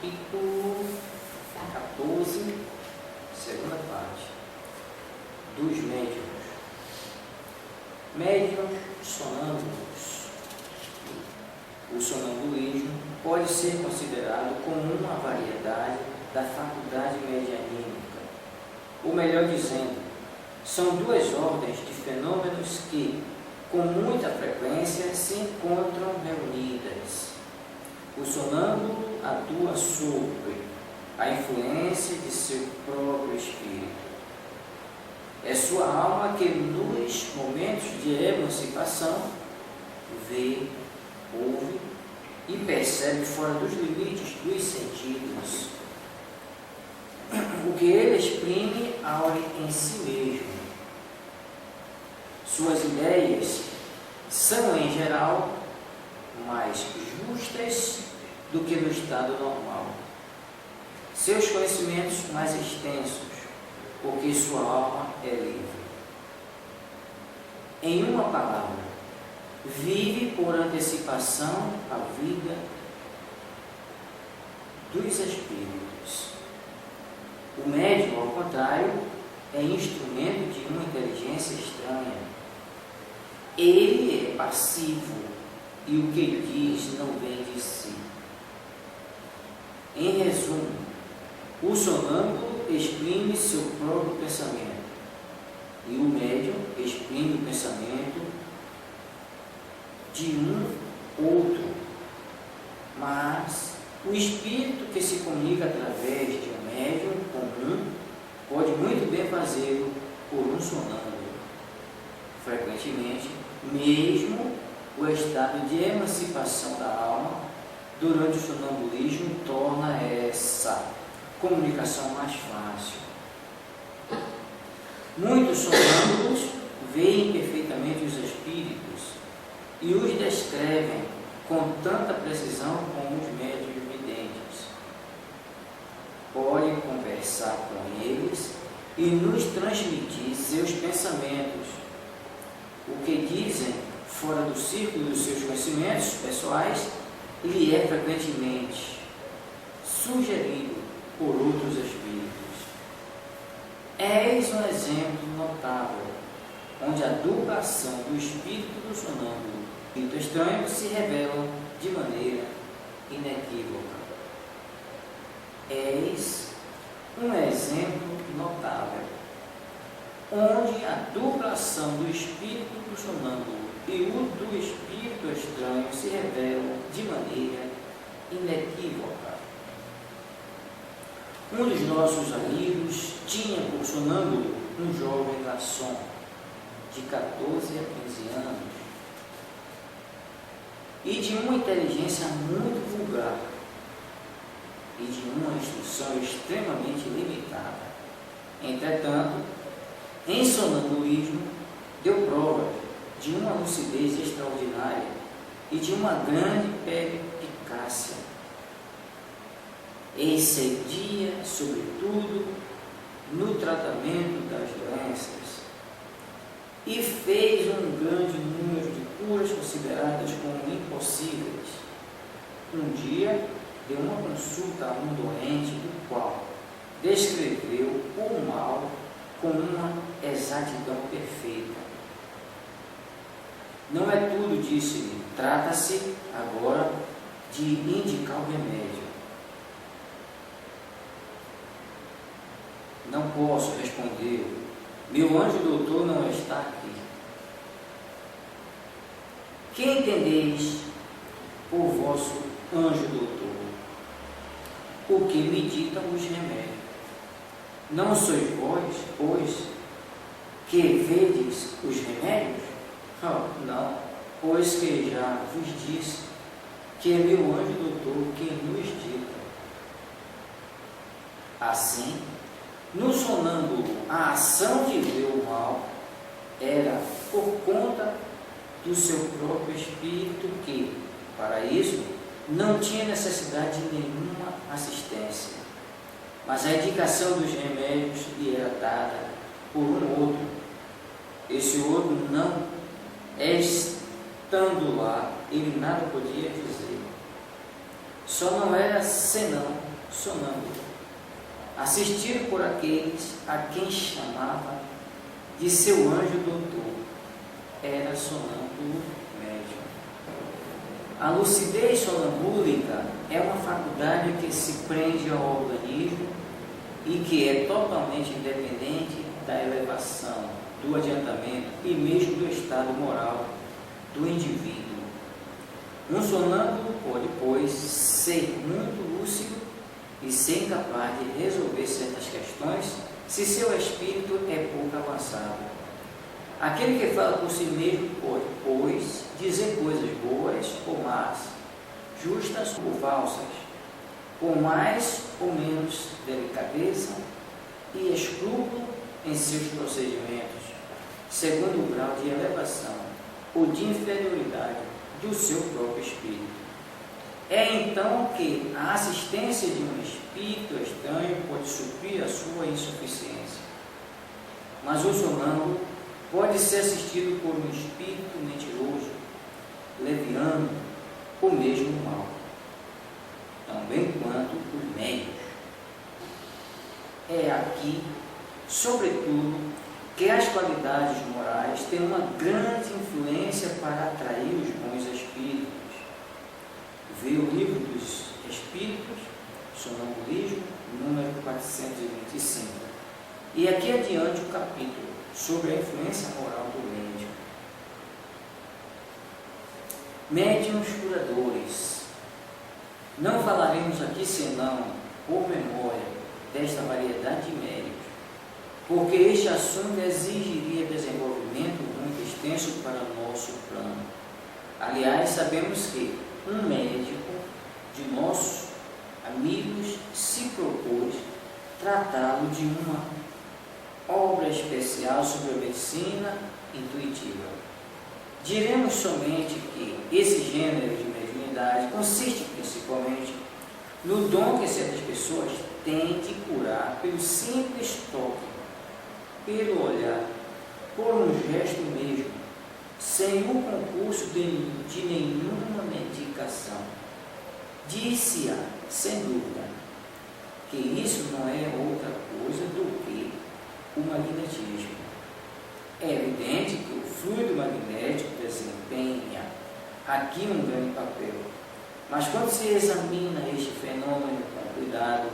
capítulo 14, segunda parte, dos médiuns. Médiuns sonâmbulos. O sonambulismo pode ser considerado como uma variedade da faculdade medianímica, ou melhor dizendo, são duas ordens de fenômenos que, com muita frequência, se encontram reunidas. O sonâmbulo atua sobre a influência de seu próprio espírito. É sua alma que, nos momentos de emancipação, vê, ouve e percebe fora dos limites dos sentidos o que ele exprime em si mesmo. Suas ideias são, em geral, mais justas do que no estado normal. Seus conhecimentos mais extensos, porque sua alma é livre. Em uma palavra, vive por antecipação a vida dos espíritos. O médium, ao contrário, é instrumento de uma inteligência estranha. Ele é passivo e o que diz não vem de si. Em resumo, o sonâmbulo exprime seu próprio pensamento e o médium exprime o pensamento de um outro. Mas o espírito que se comunica através de um médium comum pode muito bem fazê-lo por um sonâmbulo. Frequentemente, mesmo o estado de emancipação da alma durante o sonambulismo torna essa comunicação mais fácil. Muitos sonâmbulos veem perfeitamente os espíritos e os descrevem com tanta precisão como os médiuns videntes. Podem conversar com eles e nos transmitir seus pensamentos. O que dizem fora do círculo dos seus conhecimentos pessoais lhe é frequentemente sugerido por outros espíritos. Eis um exemplo notável, onde a dupla ação do espírito do sonâmbulo e do estranho se revelam de maneira inequívoca. Eis um exemplo notável, onde a dupla ação do espírito do sonâmbulo e o do espírito estranho se revelam de maneira inequívoca. Um dos nossos amigos tinha por sonâmbulo um jovem garçom de 14 a 15 anos e de uma inteligência muito vulgar e de uma instrução extremamente limitada. Entretanto, em sonambulismo, deu prova de uma lucidez extraordinária e de uma grande perspicácia. Excedia, sobretudo, no tratamento das doenças e fez um grande número de curas consideradas como impossíveis. Um dia, deu uma consulta a um doente do qual descreveu o mal com uma exatidão perfeita. Não é tudo, disse-lhe, trata-se agora de indicar o remédio. Não posso, respondeu, meu anjo doutor não está aqui. Que entendeis por vosso anjo doutor? O que me ditam os remédios? Não sois vós, pois, que vedes os remédios? Oh, não, pois que já vos disse que é meu anjo doutor quem nos dita. Assim, no sonâmbulo, a ação de ver o mal era por conta do seu próprio espírito que, para isso, não tinha necessidade de nenhuma assistência. Mas a indicação dos remédios lhe era dada por um outro. Esse outro, não estando lá, ele nada podia dizer. Só não era senão sonâmbulo, assistido por aqueles a quem chamava de seu anjo doutor. Era sonâmbulo médium. A lucidez sonambúlica é uma faculdade que se prende ao organismo e que é totalmente independente da elevação, do adiantamento e mesmo do estado moral do indivíduo. Um sonâmbulo pode, pois, ser muito lúcido e ser incapaz de resolver certas questões se seu espírito é pouco avançado. Aquele que fala por si mesmo pode, pois, dizer coisas boas ou más, justas ou falsas, com mais ou menos delicadeza e escrúpulo em seus procedimentos, segundo o grau de elevação ou de inferioridade do seu próprio espírito. É então que a assistência de um espírito estranho pode suprir a sua insuficiência. Mas o sonâmbulo pode ser assistido por um espírito mentiroso, leviano ou mesmo mau, também quanto os médios. É aqui, sobretudo, que as qualidades morais têm uma grande influência para atrair os bons espíritos. Vê o livro dos Espíritos, Sonambulismo, número 425. E aqui adiante o capítulo sobre a influência moral do médium. Médiuns curadores. Não falaremos aqui senão, por memória, desta variedade de médiuns, porque este assunto exigiria desenvolvimento muito extenso para o nosso plano. Aliás, sabemos que um médico de nossos amigos se propôs tratá-lo de uma obra especial sobre a medicina intuitiva. Diremos somente que esse gênero de mediunidade consiste principalmente no dom que certas pessoas têm de curar pelo simples toque, pelo olhar, por um gesto mesmo, sem o concurso de nenhuma medicação. Disse-a, sem dúvida, que isso não é outra coisa do que o magnetismo. É evidente que o fluido magnético desempenha aqui um grande papel, mas quando se examina este fenômeno com cuidado,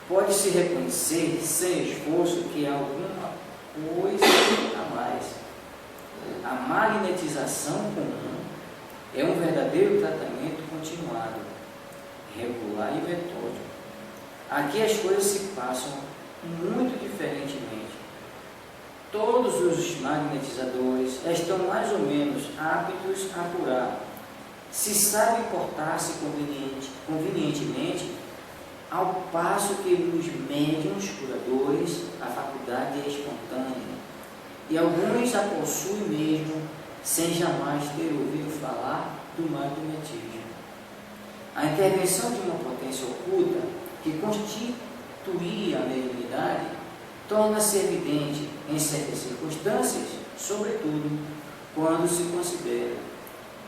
pode-se reconhecer sem esforço que há alguma coisa a mais. A magnetização comum é um verdadeiro tratamento continuado, regular e metódico. Aqui as coisas se passam muito diferentemente. Todos os magnetizadores estão mais ou menos aptos a curar, se sabe portar-se convenientemente, ao passo que nos médiuns curadores a faculdade é espontânea, e alguns a possuem mesmo sem jamais ter ouvido falar do magnetismo. A intervenção de uma potência oculta que constituía a mediunidade torna-se evidente em certas circunstâncias, sobretudo quando se considera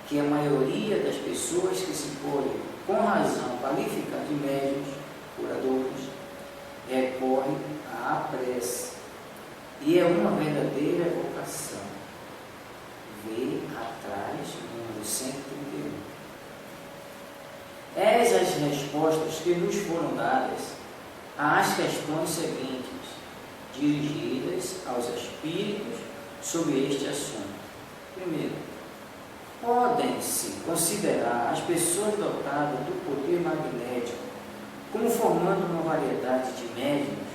que a maioria das pessoas que se podem, com razão, qualificar de médiuns, curadores, recorre à prece, e é uma verdadeira vocação. Vê atrás, número 131. Eis as respostas que nos foram dadas às questões seguintes, dirigidas aos espíritos sobre este assunto. Primeiro, podem-se considerar as pessoas dotadas do poder magnético como formando uma variedade de médiuns?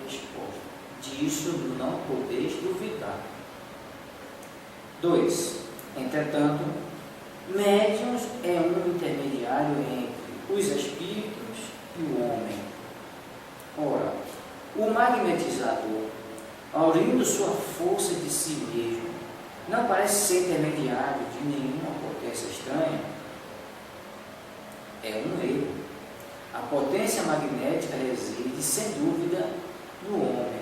Resposta: disso não podeis duvidar. 2. Entretanto, médiuns é um intermediário entre os espíritos e o homem. Ora, o magnetizador, aurindo sua força de si mesmo, não parece ser intermediário de nenhuma potência estranha. É um erro. A potência magnética reside, sem dúvida, no homem,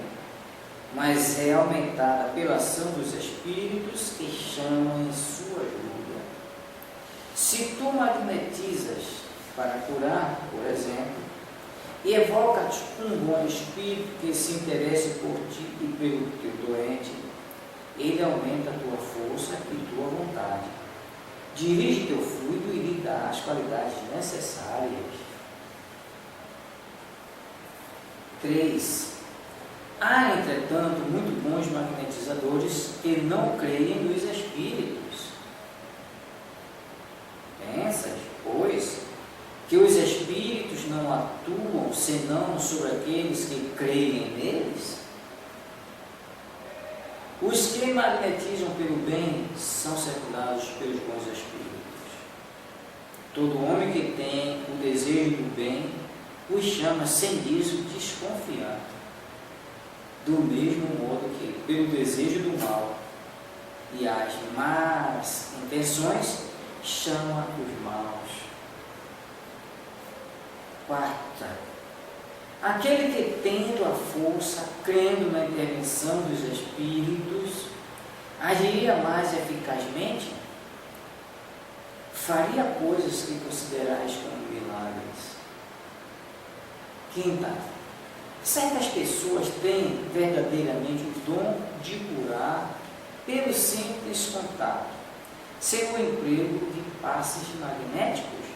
mas é aumentada pela ação dos espíritos que chamam em sua ajuda. Se tu magnetizas para curar, por exemplo, e evoca-te um bom espírito que se interesse por ti e pelo teu doente, ele aumenta a tua força e tua vontade, dirige teu fluido e lhe dá as qualidades necessárias. 3. Há, entretanto, muito bons magnetizadores que não creem nos espíritos. Pensas, pois, que os espíritos não atuam senão sobre aqueles que creem neles? Os que magnetizam pelo bem são circulados pelos bons espíritos. Todo homem que tem o desejo do bem os chama sem isso desconfiado, do mesmo modo que pelo desejo do mal e as más intenções chama os maus. 4. Aquele que, tendo a força, crendo na intervenção dos espíritos, agiria mais eficazmente, faria coisas que considerais como milagres. 5. Certas pessoas têm verdadeiramente o dom de curar pelo simples contato, sem o emprego de passes magnéticos.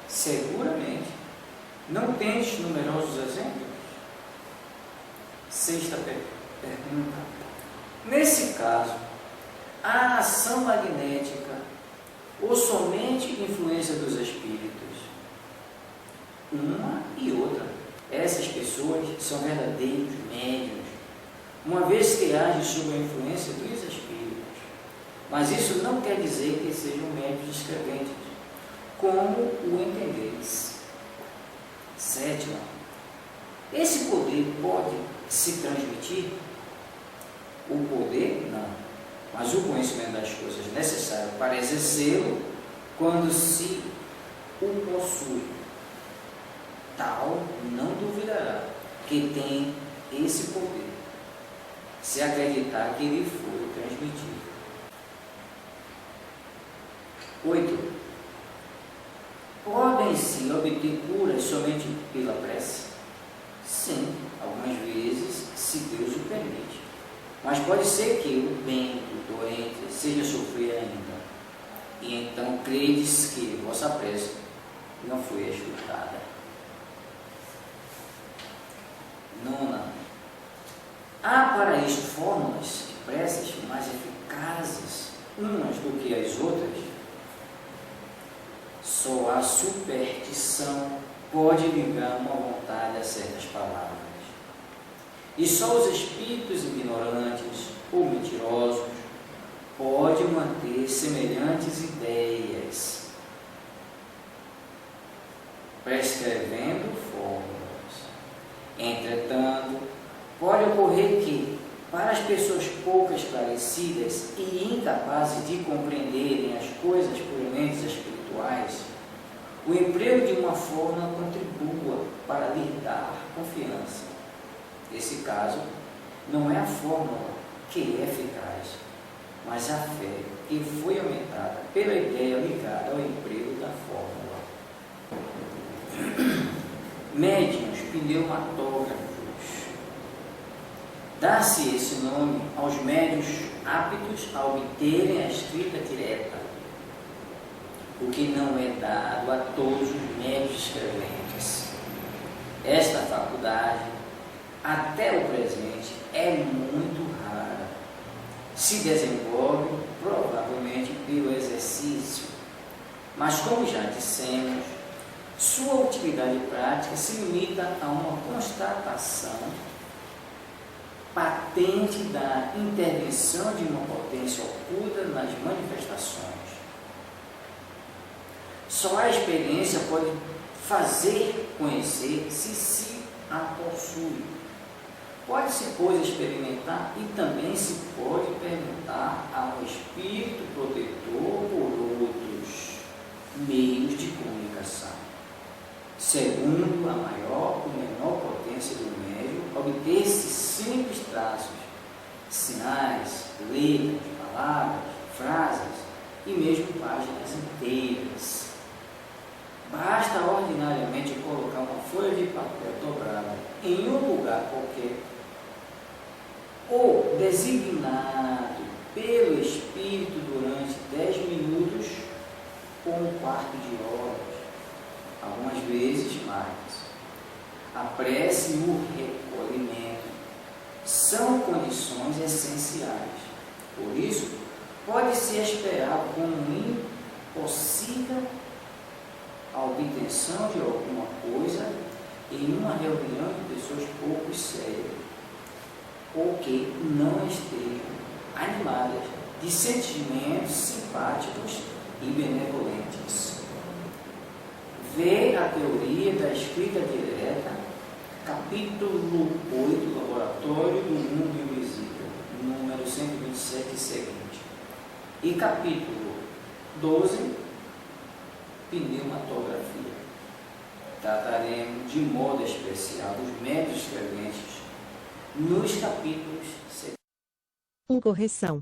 Seguramente, não tens numerosos exemplos? 6ª pergunta. Nesse caso, a ação magnética ou somente influência dos espíritos? Uma e outra. Essas pessoas são verdadeiros médiuns, uma vez que agem sob a influência dos espíritos. Mas isso não quer dizer que sejam médiuns escreventes, como o entendeis. 7. Esse poder pode se transmitir? O poder, não, mas o conhecimento das coisas necessário para exercê-lo quando se o possui. Tal não duvidará que tem esse poder, se acreditar que ele foi transmitido. 8. Podem-se obter curas somente pela prece? Sim, algumas vezes, se Deus o permite. Mas pode ser que o bem do doente seja sofrer ainda, e então credes que vossa prece não foi escutada. 9. Há para isto fórmulas de preces mais eficazes umas do que as outras? Só a superstição pode ligar uma vontade a certas palavras. E só os espíritos ignorantes ou mentirosos podem manter semelhantes ideias, prescrevendo fórmulas. Entretanto, pode ocorrer que, para as pessoas pouco esclarecidas e incapazes de compreenderem as coisas puramente espirituais, o emprego de uma fórmula contribua para lhe dar confiança. Nesse caso, não é a fórmula que é eficaz, mas a fé que foi aumentada pela ideia ligada ao emprego da fórmula. Médiuns pneumatógrafos. Dá-se esse nome aos médiuns aptos a obterem a escrita direta, o que não é dado a todos os médiuns escreventes. Esta faculdade, até o presente, é muito rara. Se desenvolve provavelmente pelo exercício, mas, como já dissemos, sua utilidade prática se limita a uma constatação patente da intervenção de uma potência oculta nas manifestações. Só a experiência pode fazer conhecer se a possui. Pode-se, pois, experimentar e também se pode perguntar ao espírito protetor por outros meios de comunicação, segundo a maior ou menor potência do médium, obter-se simples traços, sinais, letras, palavras, frases e mesmo páginas inteiras. Basta ordinariamente colocar uma folha de papel dobrada em um lugar qualquer, ou designado pelo Espírito durante 10 minutos ou um quarto de hora, algumas vezes mais. A prece e o recolhimento são condições essenciais. Por isso, pode-se esperar como impossível a obtenção de alguma coisa em uma reunião de pessoas pouco sérias, ou que não estejam animadas de sentimentos simpáticos e benevolentes. Vê a teoria da escrita direta, capítulo 8, Laboratório do Mundo Invisível, número 127 e seguinte. E capítulo 12, Pneumatografia. Trataremos de modo especial dos médios escreventes nos capítulos seguintes. Correção.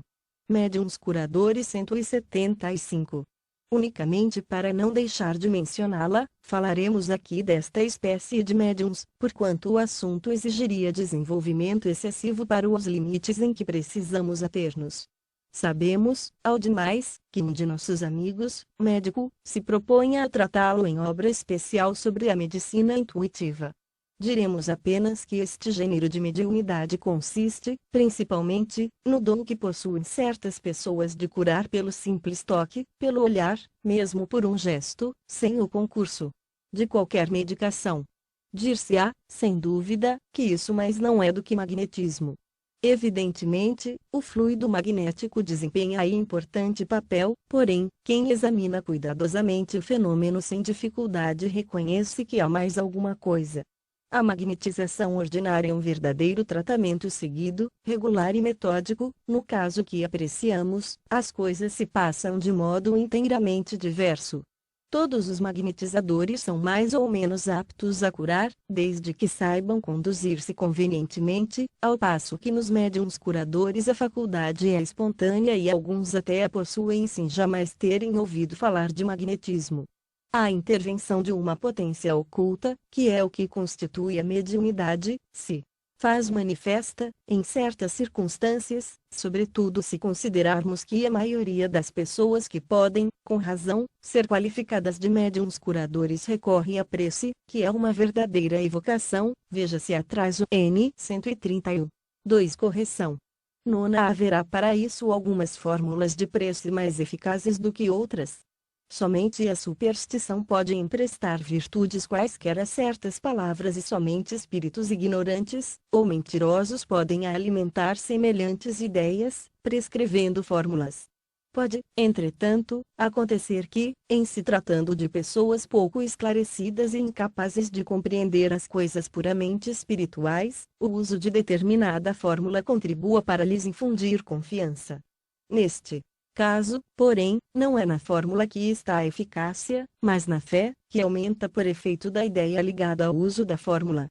Médiuns Curadores 175. Unicamente para não deixar de mencioná-la, falaremos aqui desta espécie de médiuns, porquanto o assunto exigiria desenvolvimento excessivo para os limites em que precisamos ater-nos. Sabemos, ao demais, que um de nossos amigos, médico, se propõe a tratá-lo em obra especial sobre a medicina intuitiva. Diremos apenas que este gênero de mediunidade consiste, principalmente, no dom que possuem certas pessoas de curar pelo simples toque, pelo olhar, mesmo por um gesto, sem o concurso de qualquer medicação. Dir-se-á, sem dúvida, que isso mais não é do que magnetismo. Evidentemente, o fluido magnético desempenha aí importante papel, porém, quem examina cuidadosamente o fenômeno sem dificuldade reconhece que há mais alguma coisa. A magnetização ordinária é um verdadeiro tratamento seguido, regular e metódico. No caso que apreciamos, as coisas se passam de modo inteiramente diverso. Todos os magnetizadores são mais ou menos aptos a curar, desde que saibam conduzir-se convenientemente, ao passo que nos médiuns curadores a faculdade é espontânea e alguns até a possuem sem jamais terem ouvido falar de magnetismo. A intervenção de uma potência oculta, que é o que constitui a mediunidade, se faz manifesta, em certas circunstâncias, sobretudo se considerarmos que a maioria das pessoas que podem, com razão, ser qualificadas de médiuns curadores recorre à prece, que é uma verdadeira evocação, veja-se atrás o N. 131. 2. Correção. Nona. Haverá para isso algumas fórmulas de prece mais eficazes do que outras. Somente a superstição pode emprestar virtudes quaisquer a certas palavras e somente espíritos ignorantes, ou mentirosos podem alimentar semelhantes ideias, prescrevendo fórmulas. Pode, entretanto, acontecer que, em se tratando de pessoas pouco esclarecidas e incapazes de compreender as coisas puramente espirituais, o uso de determinada fórmula contribua para lhes infundir confiança. Neste caso, porém, não é na fórmula que está a eficácia, mas na fé, que aumenta por efeito da ideia ligada ao uso da fórmula.